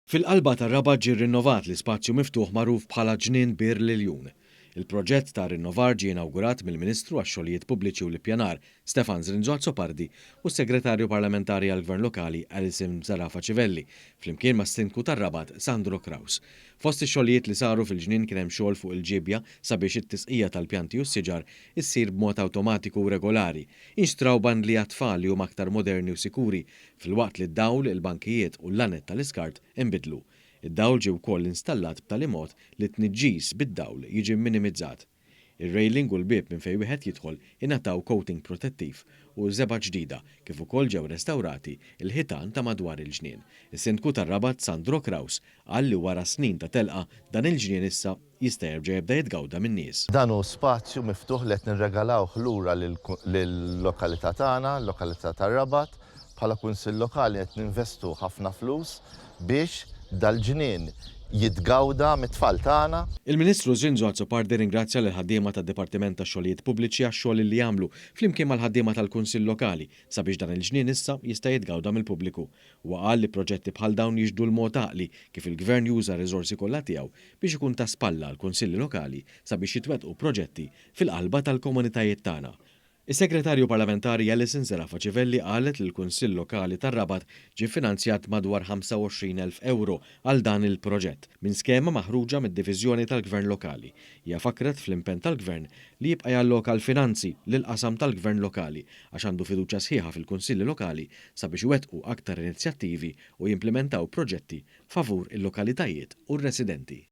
Fil-qalba tar-Rabat ġie rrinnovat l-ispazju miftuħ magħruf bħala Ġnien Bir Liljun. Il-proġett ta' rinnovar ġie inawgurat mill-Ministru għax-Xogħlijiet Pubbliċi u l-Ippjanar Stefan Zrinġozzo Pardi u s-Segretarju Parlamentari għall-Gvern Lokali Alison Zarafa Civelli, flimkien mas-Sindku tar-Rabat Sandro Kraus. Fost ix-xogħlijiet li saru fil-ġnien kien hemm xogħol fuq il-ġibja sabiex it-tisqija tal-pjanti u s-siġar issir b'mod awtomatiku u regolari, jinxtraw bandli għat-tfal li huma aktar moderni u sikuri, filwaqt li d-dawl, il-bankijiet u l-lanet tal-iskart inbidlu. Id-dawl ġie wkoll installat b'tali mod li t-tniġġis bid-dawl jiġi minimizzat. Ir-railing u l-bieb minn fejn wieħed jidħol ingħataw coating protettiv u żeba' ġdida kif ukoll ġew restawrati il-ħitan ta' madwar il-ġnien. Is-Sindku tar-Rabat Sandro Kraus qal li wara snin ta' telqa dan il-ġnien issa jista' jerġa' jibda jitgawda min-nies. Dan hu spazju miftuħ li qed nirregalawh lura lill-lokalità tagħna, l-lokalità tar-Rabat, bħala kunsill lokali qed ninvestu ħafna flus biex dal-ġnien jitgawda mit-tfal tagħna. Il-Ministru Zrinġozzo Pardi ringrazzja lil ħaddiema tad-Dipartiment tax-Xogħlijiet Pubbliċi għax-xogħol li jagħmlu flimkien mal-ħaddiema tal-Kunsill Lokali sabiex dan il-ġnien issa jista' jitgawda mill-pubbliku. Huwa qal li proġetti bħal dawn jiġdu l-mod għaqli kif il-Gvern juża r-riżorsi kollha tiegħu biex ikun ta' spalla l-Kunsilli Lokali sabiex jitwettqu proġetti fil-qalba tal-komunitajiet tagħna. Is-Segretarju Parlamentari Alison Zarafa Civelli qalet li l-Kunsill Lokali tar-Rabat ġie finanzjat madwar 25,000 euro għal dan il-proġett minn skema maħruġa mid-Diviżjoni tal-Gvern Lokali. Hija fakret fl-impenn tal-Gvern li jibqa' jalloka l-finanzi lill-qasam tal-Gvern Lokali għax għandu fiduċja sħiħa fil-Kunsilli Lokali sabiex iwettqu aktar inizjattivi u jimplementaw proġetti favur il-lokalitajiet u r-residenti.